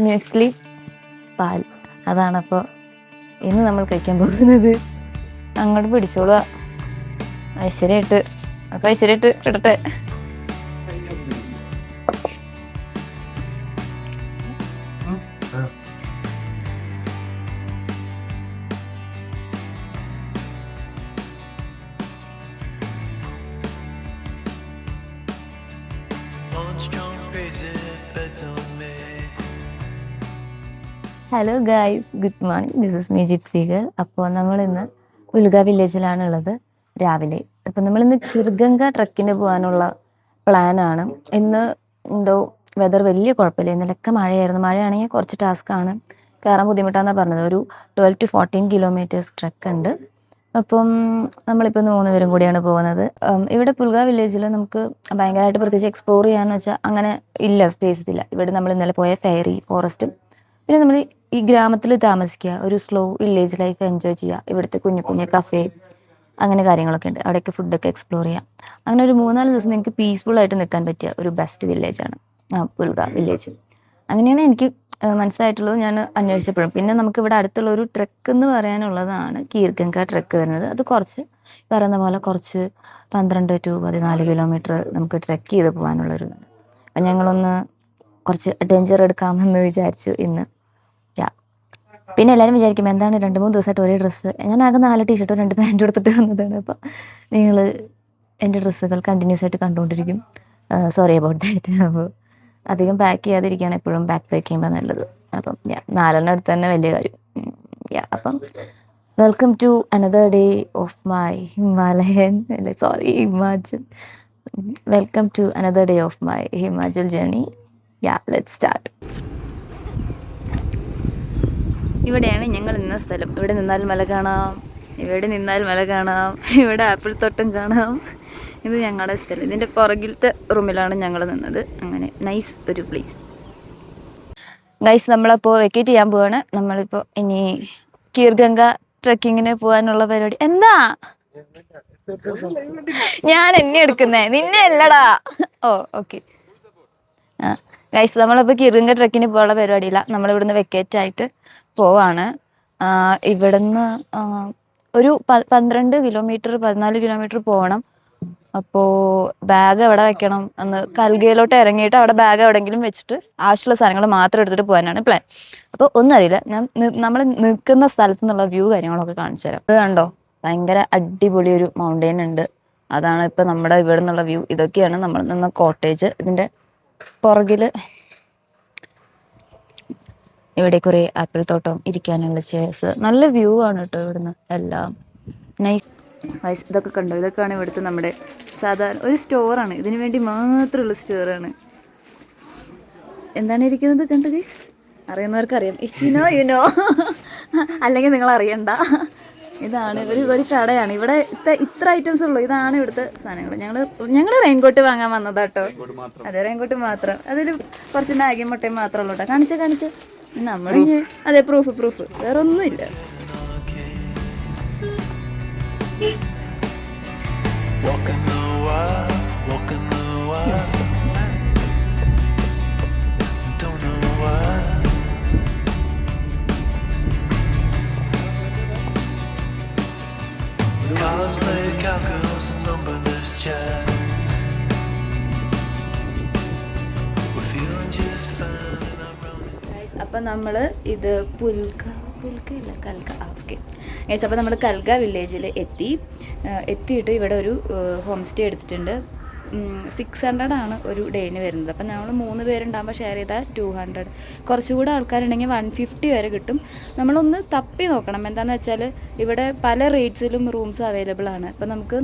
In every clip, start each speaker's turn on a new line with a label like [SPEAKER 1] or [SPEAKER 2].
[SPEAKER 1] Muesli പാൽ. അതാണപ്പോൾ ഇന്ന് നമ്മൾ കഴിക്കാൻ പോകുന്നത്. അങ്ങോട്ട് പിടിച്ചോളുക. ഐശ്വര്യമായിട്ട്. അപ്പോൾ ഐശ്വര്യമായിട്ട് ഇടട്ടെ. Hello guys, good morning. This is me gypsy girl. അപ്പോൾ നമ്മളിന്ന് ഉൽഗ വില്ലേജിലാണുള്ളത് രാവിലെ. അപ്പോൾ നമ്മളിന്ന് കിർഗംഗ ട്രക്കിന് പോകാനുള്ള പ്ലാനാണ്. ഇന്ന് എന്തോ വെതർ വലിയ കുഴപ്പമില്ല. ഇന്നലൊക്കെ മഴയായിരുന്നു. മഴയാണെങ്കിൽ കുറച്ച് ടാസ്ക്കാണ്, കയറാൻ ബുദ്ധിമുട്ടാണെന്നാണ് പറഞ്ഞത്. ഒരു 12 to 14 കിലോമീറ്റേഴ്സ് ട്രക്ക് ഉണ്ട്. അപ്പം നമ്മളിപ്പോൾ 3 പേരും കൂടിയാണ് പോകുന്നത്. ഇവിടെ പുൽഗ വില്ലേജിൽ നമുക്ക് ഭയങ്കരമായിട്ട് പ്രത്യേകിച്ച് എക്സ്പ്ലോർ ചെയ്യാന്ന് വെച്ചാൽ അങ്ങനെ ഇല്ല, സ്പേസ് ഇല്ല. ഇവിടെ നമ്മൾ ഇന്നലെ പോയ ഫെയറി ഫോറസ്റ്റും പിന്നെ നമ്മൾ ഈ ഗ്രാമത്തിൽ താമസിക്കുക, ഒരു സ്ലോ വില്ലേജ് ലൈഫ് എൻജോയ് ചെയ്യുക. ഇവിടുത്തെ കുഞ്ഞു കുഞ്ഞു കഫേ അങ്ങനെ കാര്യങ്ങളൊക്കെ ഉണ്ട്. അവിടെയൊക്കെ ഫുഡൊക്കെ എക്സ്പ്ലോർ ചെയ്യാം. അങ്ങനെ ഒരു 3-4 ദിവസം നിങ്ങൾക്ക് പീസ്ഫുള്ളായിട്ട് നിൽക്കാൻ പറ്റിയ ഒരു ബെസ്റ്റ് വില്ലേജാണ് പുൽഗ വില്ലേജ്. അങ്ങനെയാണ് എനിക്ക് മനസ്സിലായിട്ടുള്ളത്, ഞാൻ അന്വേഷിച്ചപ്പോഴും. പിന്നെ നമുക്ക് ഇവിടെ അടുത്തുള്ള ഒരു ട്രക്ക് എന്ന് പറയാനുള്ളതാണ് കീർഗംഗ ട്രക്ക് വരുന്നത്. അത് കുറച്ച് പറയുന്ന പോലെ കുറച്ച് 12 to 14 കിലോമീറ്റർ നമുക്ക് ട്രക്ക് ചെയ്ത് പോകാനുള്ളൊരു ഇതാണ്. അപ്പം ഞങ്ങളൊന്ന് കുറച്ച് അഡ്വഞ്ചർ എടുക്കാമെന്ന് വിചാരിച്ചു ഇന്ന്. പിന്നെ എല്ലാവരും വിചാരിക്കും എന്താണ് 2-3 ദിവസമായിട്ട് ഒരേ ഡ്രസ്സ്. ഞാൻ ആകെ 4 ടീഷർട്ടും 2 പാൻറ്റും എടുത്തിട്ട് വന്നതാണ്. അപ്പോൾ നിങ്ങൾ എൻ്റെ ഡ്രസ്സുകൾ കണ്ടിന്യൂസ് ആയിട്ട് കണ്ടുകൊണ്ടിരിക്കും. Sorry about that. അപ്പോൾ അധികം പാക്ക് ചെയ്യാതിരിക്കുകയാണ് എപ്പോഴും ബാക്ക് പാക്ക് ചെയ്യുമ്പോൾ നല്ലത്. അപ്പം 4 എടുത്ത് തന്നെ വലിയ കാര്യം. അപ്പം welcome to another day of my Himachal. Welcome to another day of my Himachal journey. Let's start. ഇവിടെയാണ് ഞങ്ങൾ നിന്ന സ്ഥലം. ഇവിടെ നിന്നാൽ മല കാണാം, ഇവിടെ നിന്നാൽ മല കാണാം, ഇവിടെ ആപ്പിൾ തോട്ടം കാണാം. ഇത് ഞങ്ങളുടെ സ്ഥലം. ഇതിൻ്റെ പുറകിലത്തെ റൂമിലാണ് ഞങ്ങൾ നിന്നത്. അങ്ങനെ നൈസ് ഒരു പ്ലേസ്. ഗൈസ്, നമ്മളപ്പോൾ വെക്കേറ്റ് ചെയ്യാൻ പോവാണ്. നമ്മളിപ്പോൾ ഇനി കീർഗംഗ ട്രക്കിങ്ങിന് പോകാനുള്ള പരിപാടി. എന്താ ഞാൻ എന്നെ എടുക്കുന്നേ, നിന്നെ അല്ലടാ. ഓ ഓക്കെ. ഗൈസ്, നമ്മളിപ്പോൾ കീർഗംഗ ട്രക്കിന് പോകാനുള്ള പരിപാടിയില്ല. നമ്മളിവിടുന്ന് വെക്കേറ്റ് ആയിട്ട് പോവാണ്. ഇവിടുന്ന് ഒരു 12 കിലോമീറ്റർ 14 കിലോമീറ്റർ പോകണം. അപ്പോൾ ബാഗ് എവിടെ വെക്കണം എന്ന് കൽഗയിലോട്ട് ഇറങ്ങിയിട്ട് അവിടെ ബാഗ് എവിടെയെങ്കിലും വെച്ചിട്ട് ആവശ്യമുള്ള സാധനങ്ങൾ മാത്രം എടുത്തിട്ട് പോകാനാണ് പ്ലാൻ. അപ്പോൾ ഒന്നും അറിയില്ല, ഞാൻ നമ്മൾ നിൽക്കുന്ന സ്ഥലത്തു നിന്നുള്ള വ്യൂ കാര്യങ്ങളൊക്കെ കാണിച്ചു തരാം. അത് കണ്ടോ, ഭയങ്കര അടിപൊളി ഒരു മൗണ്ടെയിൻ ഉണ്ട്. അതാണ് ഇപ്പോൾ നമ്മുടെ ഇവിടെ നിന്നുള്ള വ്യൂ. ഇതൊക്കെയാണ് നമ്മൾ നിന്ന കോട്ടേജ്. ഇതിൻ്റെ പുറകിൽ ഇവിടെ കുറേ ആപ്പിൾ തോട്ടം, ഇരിക്കാനുള്ള ചെയർസ്, നല്ല വ്യൂ ആണ് കേട്ടോ ഇവിടുന്ന് എല്ലാം. നൈസ്. ഇതൊക്കെ കണ്ടോ, ഇതൊക്കെയാണ് ഇവിടുത്തെ നമ്മുടെ സാധാരണ ഒരു സ്റ്റോറാണ്. ഇതിനു വേണ്ടി മാത്രമുള്ള സ്റ്റോറാണ്. എന്താണ് ഇരിക്കുന്നത് കണ്ടോ ഗൈസ്? അറിയുന്നവർക്ക് അറിയാം. യു നോ അല്ലെങ്കിൽ നിങ്ങൾ അറിയണ്ട. ഇതാണ് ഒരു കടയാണ്. ഇവിടെ ഇത്ര ഐറ്റംസ് ഉള്ളൂ. ഇതാണ് ഇവിടുത്തെ സാധനങ്ങൾ. ഞങ്ങൾ റെയിൻകോട്ട് വാങ്ങാൻ വന്നതാട്ടോ. അതെ, റെയിൻകോട്ട് മാത്രം. അതിൽ കുറച്ച് മാഗിയും മുട്ടയും മാത്രമേ ഉള്ളൂ കേട്ടോ. കാണിച്ച് നമ്മളിങ്ങനെ അതെ, പ്രൂഫ് വേറെ ഒന്നുമില്ല. അപ്പം നമ്മൾ ഇത് കൽഗ ഗൈസ്. അപ്പോൾ നമ്മൾ കൽഗ വില്ലേജിൽ എത്തിയിട്ട് ഇവിടെ ഒരു ഹോം സ്റ്റേ എടുത്തിട്ടുണ്ട്. 600 ആണ് ഒരു ഡേന് വരുന്നത്. അപ്പം നമ്മൾ 3 പേരുണ്ടാകുമ്പോൾ ഷെയർ ചെയ്താൽ 200. കുറച്ചുകൂടെ ആൾക്കാരുണ്ടെങ്കിൽ 150 വരെ കിട്ടും. നമ്മളൊന്ന് തപ്പി നോക്കണം. എന്താണെന്ന് വെച്ചാൽ ഇവിടെ പല റേറ്റ്സിലും റൂംസ് അവൈലബിൾ ആണ്. അപ്പം നമുക്ക്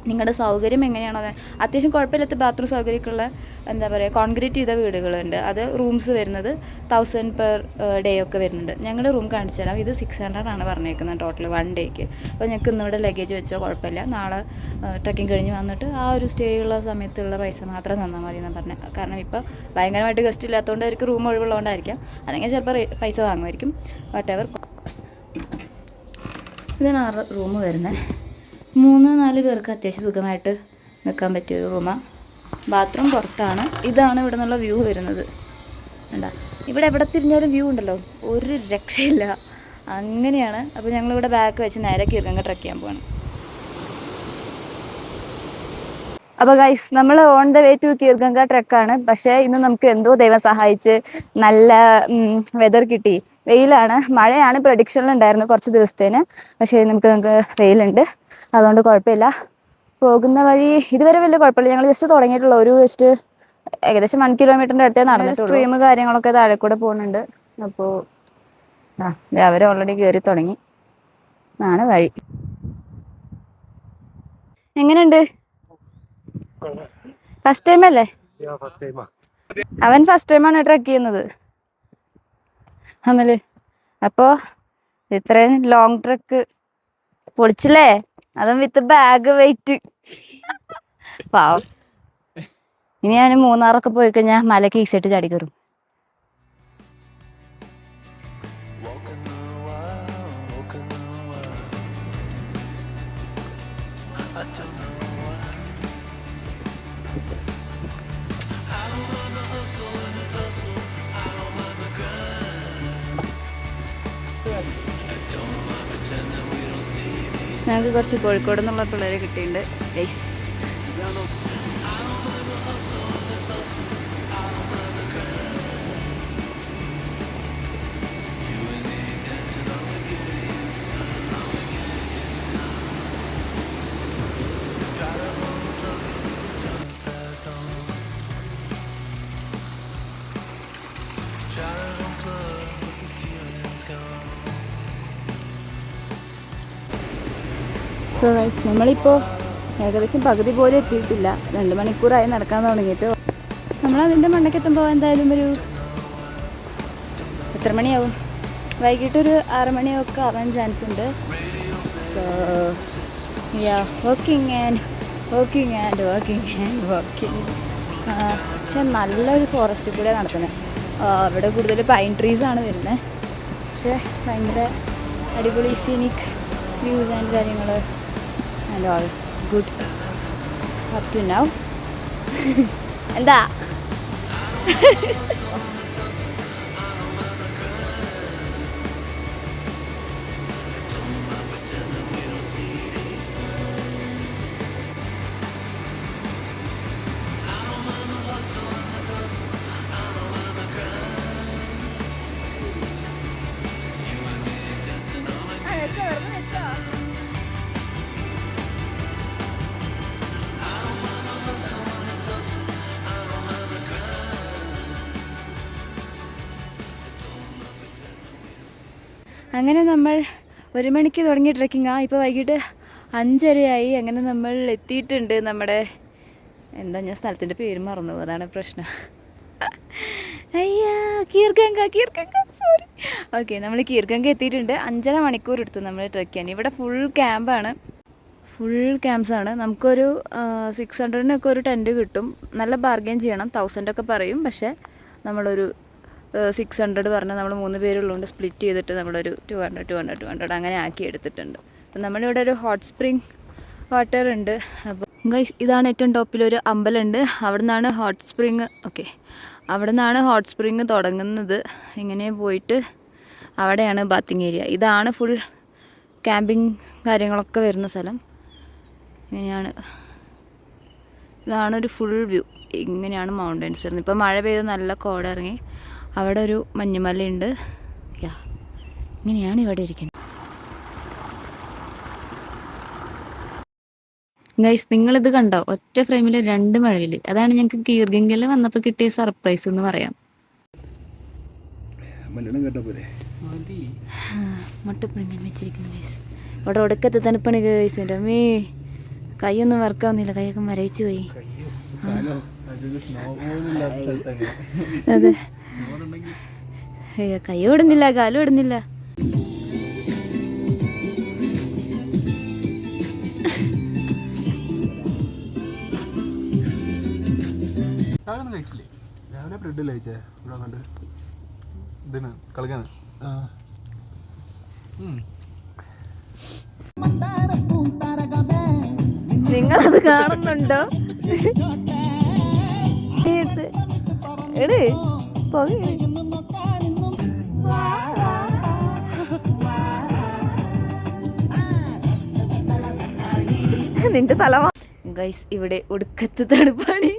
[SPEAKER 1] നിങ്ങളുടെ സൗകര്യം എങ്ങനെയാണോ, അത്യാവശ്യം കുഴപ്പമില്ലാത്ത ബാത്റൂം സൗകര്യമൊക്കെയുള്ള എന്താ പറയുക കോൺക്രീറ്റ് ചെയ്ത വീടുകളുണ്ട്. അത് റൂംസ് വരുന്നത് 1000 പെർ ഡേ ഒക്കെ വരുന്നുണ്ട്. ഞങ്ങളുടെ റൂം കാണിച്ചു തരാം. ഇത് 600 ആണ് പറഞ്ഞേക്കുന്നത് ടോട്ടൽ 1 ഡേക്ക്. അപ്പോൾ ഞങ്ങൾക്ക് ഇന്നിവിടെ ലഗേജ് വെച്ചോ കുഴപ്പമില്ല. നാളെ ട്രക്കിങ് കഴിഞ്ഞ് വന്നിട്ട് ആ ഒരു സ്റ്റേ ഉള്ള സമയത്തുള്ള പൈസ മാത്രം തന്നാൽ മതി എന്നാണ് പറഞ്ഞത്. കാരണം ഇപ്പോൾ ഭയങ്കരമായിട്ട് ഗസ്റ്റ് ഇല്ലാത്തതുകൊണ്ട് അവർക്ക് റൂം ഒഴിവുള്ളതുകൊണ്ടായിരിക്കാം. അല്ലെങ്കിൽ ചിലപ്പോൾ പൈസ വാങ്ങുമായിരിക്കും. വാട്ടെവർ. ഇതാണ് ആ റൂം വരുന്നത്. 3-4 പേർക്ക് അത്യാവശ്യം സുഖമായിട്ട് നിൽക്കാൻ പറ്റിയൊരു റൂമാണ്. ബാത്റൂം പുറത്താണ്. ഇതാണ് ഇവിടെ നിന്നുള്ള വ്യൂ വരുന്നത്. കണ്ടാ, ഇവിടെ എവിടെ തിരിഞ്ഞാലും വ്യൂ ഉണ്ടല്ലോ, ഒരു രക്ഷയില്ല. അങ്ങനെയാണ്. അപ്പോൾ ഞങ്ങളിവിടെ ബാക്ക് വെച്ച് നേരെ കീർഗംഗ ട്രെക്ക് ചെയ്യാൻ പോവാണ്. അപ്പോൾ ഗൈസ്, നമ്മൾ on the way to Kheerganga ട്രെക്കാണ്. പക്ഷേ ഇന്ന് നമുക്ക് എന്തോ ദൈവം സഹായിച്ച് നല്ല വെതർ കിട്ടി. വെയിലാണ്, മഴയാണ് പ്രഡിക്ഷനിലുണ്ടായിരുന്നു കുറച്ച് ദിവസത്തേന്. പക്ഷേ നമുക്ക് വെയിലുണ്ട്, അതുകൊണ്ട് കുഴപ്പമില്ല. പോകുന്ന വഴി ഇതുവരെ വലിയ കുഴപ്പമില്ല. ഞങ്ങൾ ജസ്റ്റ് തുടങ്ങിയിട്ടുള്ള ജസ്റ്റ് ഏകദേശം 1 കിലോമീറ്ററിൻ്റെ അടുത്തേ നടന്നിട്ടുള്ളൂ. സ്ട്രീം കാര്യങ്ങളൊക്കെ താഴെ കൂടെ പോകുന്നുണ്ട്. അപ്പോൾ അവർ ഓൾറെഡി കയറി തുടങ്ങി. ആണ് വഴി. എങ്ങനെയുണ്ട്? ഫസ്റ്റ് ടൈം അല്ലേ? അവൻ ഫസ്റ്റ് ടൈമാണ് ട്രെക്ക് ചെയ്യുന്നത്. അമല്, അപ്പോൾ ഇത്രയും ലോങ് ട്രെക്ക് പൊളിച്ചില്ലേ? അതും വിത്ത് ബാഗ് വെയിറ്റ്. പാവം. ഇനി ഞാൻ മൂന്നാറൊക്കെ പോയി കഴിഞ്ഞാൽ മലയ്ക്ക് ഈസിയായിട്ട് ചാടി കയറും. ഞങ്ങൾക്ക് കുറച്ച് കോഴിക്കോട് നിന്നുള്ള പിള്ളേരെ കിട്ടിയിട്ടുണ്ട്. സോ ഗൈസ്, നമ്മളിപ്പോൾ ഏകദേശം പകുതി പോലും എത്തിയിട്ടില്ല. 2 മണിക്കൂറായി നടക്കാൻ തുടങ്ങിയിട്ട്. നമ്മളതിൻ്റെ മണ്ടയ്ക്കെത്തുമ്പോൾ എന്തായാലും എത്ര മണിയാവും? വൈകിട്ടൊരു 6 മണിയൊക്കെ ആവാൻ ചാൻസ് ഉണ്ട്. So working. പക്ഷെ നല്ലൊരു ഫോറസ്റ്റ് കൂടെ നടക്കുന്നത്. അവിടെ കൂടുതൽ പൈൻ ട്രീസാണ് വരുന്നത്. പക്ഷേ ഭയങ്കര അടിപൊളി സീനിക് വ്യൂസ് ആൻഡ് കാര്യങ്ങൾ and all good up to now. എന്താ അങ്ങനെ നമ്മൾ 1 മണിക്ക് തുടങ്ങിയ ട്രെക്കിങ്ങാണ്. ഇപ്പോൾ വൈകിട്ട് 5:30 അങ്ങനെ നമ്മൾ എത്തിയിട്ടുണ്ട്. നമ്മുടെ ഞാൻ സ്ഥലത്തിൻ്റെ പേര് മറന്നു, അതാണ് പ്രശ്നം. അയ്യാ, കീർഗംഗ സോറി. ഓക്കെ, നമ്മൾ കീർഗംഗ എത്തിയിട്ടുണ്ട്. 5.5 മണിക്കൂർ എടുത്തു നമ്മൾ ട്രെക്ക് ചെയ്യാൻ. ഇവിടെ ഫുൾ ക്യാമ്പ്സാണ്. നമുക്കൊരു 600-നൊക്കെ ഒരു ടെൻറ്റ് കിട്ടും. നല്ല ബാർഗെയിൻ ചെയ്യണം. 1000 പറയും. പക്ഷേ നമ്മളൊരു 600 പറഞ്ഞാൽ നമ്മൾ 3 പേരുള്ളതുകൊണ്ട് സ്പ്ലിറ്റ് ചെയ്തിട്ട് നമ്മളൊരു 200 അങ്ങനെ ആക്കി എടുത്തിട്ടുണ്ട്. അപ്പം നമ്മളിവിടെ ഒരു ഹോട്ട് സ്പ്രിങ് വാട്ടർ ഉണ്ട്. അപ്പോൾ ഗൈസ്, ഇതാണ് ഏറ്റവും ടോപ്പിലൊരു അമ്പലമുണ്ട്. അവിടെ നിന്നാണ് ഹോട്ട് സ്പ്രിങ് തുടങ്ങുന്നത്. ഇങ്ങനെ പോയിട്ട് അവിടെയാണ് ബാത്തിങ് ഏരിയ. ഇതാണ് ഫുൾ ക്യാമ്പിങ് കാര്യങ്ങളൊക്കെ വരുന്ന സ്ഥലം. ഇതാണൊരു ഫുൾ വ്യൂ. ഇങ്ങനെയാണ് മൗണ്ടൻസ് വരുന്നത്. ഇപ്പോൾ മഴ പെയ്ത് നല്ല കോട ഇറങ്ങി. അവിടെ ഒരു മഞ്ഞുമലയുണ്ട്. ഇങ്ങനെയാണ് ഇവിടെ ഇരിക്കുന്നത്. ഗൈസ്, നിങ്ങളിത് കണ്ടോ? ഒറ്റ ഫ്രെയിമിൽ 2 മഴവില്. അതാണ് ഞങ്ങൾക്ക് കീർഗംഗയിൽ വന്നപ്പോൾ കിട്ടിയ സർപ്രൈസ് എന്ന് പറയാം. മുട്ടപ്പുഴുങ്ങൻ വെച്ചിരിക്കുന്നു ഗൈസ്. ഇവിടെ ഒടുക്കത്തെ തണുപ്പാണ് ഗൈസ്. എൻ്റെ അമ്മേ, കൈയൊന്നും വർക്കാവുന്നില്ല. കൈയൊക്കെ മരവിച്ചു പോയി. അതെ, കൈ ഓടുന്നില്ല, കാലും ഓടുന്നില്ല. നിങ്ങളത് കാണുന്നുണ്ടോ? എടേ പോകെ നിന്റെ തല ഗൈസ്. ഇവിടെ ഒടുക്കത്ത് തണുപ്പാണ്.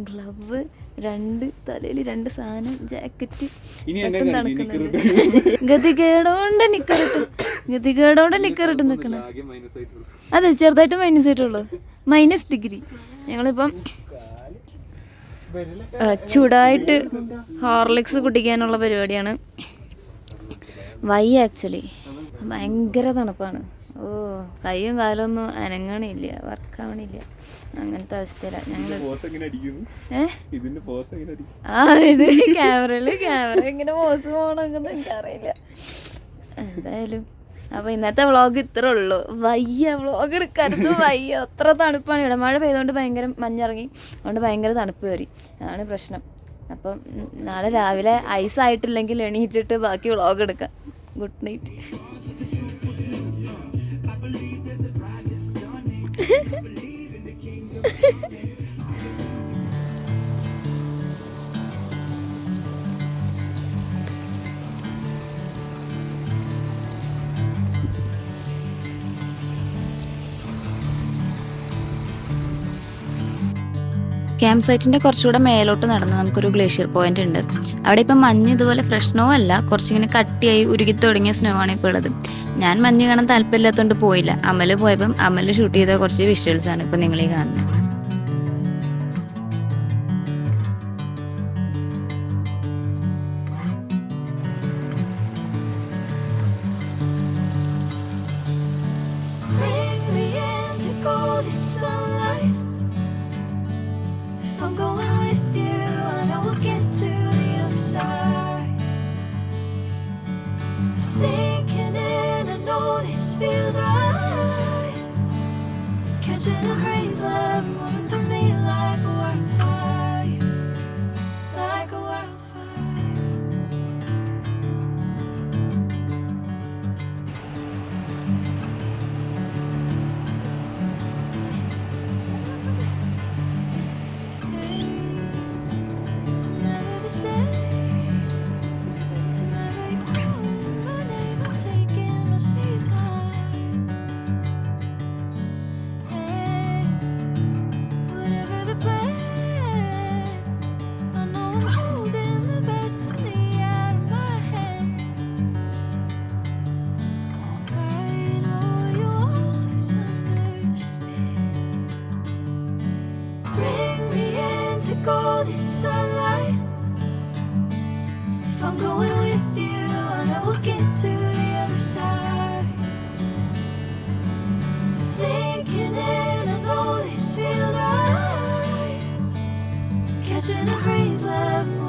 [SPEAKER 1] ഗ്ലവ്, 2 തലയിൽ 2 സാധനം, ജാക്കറ്റ്, പെട്ടെന്ന് തണുക്കുന്നുണ്ട്. ഗതികേടോണ്ട് നിക്കറിട്ട് നിക്കണ. അതെ, ചെറുതായിട്ട് മൈനസ് ആയിട്ടുള്ളൂ. -डिग्री. ഞങ്ങളിപ്പം ചൂടായിട്ട് ഹോർലിക്സ് കുടിക്കാനുള്ള പരിപാടിയാണ്. ആക്ച്വലി ഭയങ്കര തണുപ്പാണ്. കയ്യും കാലൊന്നും അനങ്ങണില്ല, വർക്കാവണില്ല. അങ്ങനത്തെ അവസ്ഥയിലാണ് ഞങ്ങൾ. ഇത് ക്യാമറ എങ്ങനെ പോസ് പോകണമെന്നൊന്നും എനിക്കറിയില്ല. എന്തായാലും അപ്പോൾ ഇന്നത്തെ വ്ളോഗ് ഇത്രേ ഉള്ളൂ. വ്ളോഗ് എടുക്കാനത് അത്ര തണുപ്പാണ് ഇവിടെ. മഴ പെയ്തുകൊണ്ട് ഭയങ്കര മഞ്ഞിറങ്ങി, അതുകൊണ്ട് ഭയങ്കര തണുപ്പ് കയറി. അതാണ് പ്രശ്നം. അപ്പം നാളെ രാവിലെ ഐസായിട്ടില്ലെങ്കിൽ എണീറ്റിട്ട് ബാക്കി വ്ളോഗ് എടുക്കാം. Good night. ക്യാമ്പ് സൈറ്റിൻ്റെ കുറച്ചുകൂടെ മേലോട്ട് നടന്ന് നമുക്കൊരു ഗ്ലേഷ്യർ പോയിന്റ് ഉണ്ട്. അവിടെ ഇപ്പം മഞ്ഞ് ഇതുപോലെ ഫ്രഷ് സ്നോ അല്ല, കുറച്ചിങ്ങനെ കട്ടിയായി ഉരുകി തുടങ്ങിയ സ്നോ ആണ് ഇപ്പോൾ ഉള്ളത്. ഞാൻ മഞ്ഞ് കാണാൻ താല്പര്യമില്ലാത്തതുകൊണ്ട് പോയില്ല. അമല് പോയപ്പം അമല് ഷൂട്ട് ചെയ്ത കുറച്ച് വിഷ്വൽസ് ആണ് ഇപ്പം നിങ്ങളീ കാണുന്നത്.
[SPEAKER 2] Sinking in, I know this feels right. Catching a breeze, love moving through me like a wildfire, like a wildfire. Hey, never the same. Golden sunlight. If I'm going with you, I know we'll get to the other side. Sinking in, I know this feels right. Catching a breeze, love.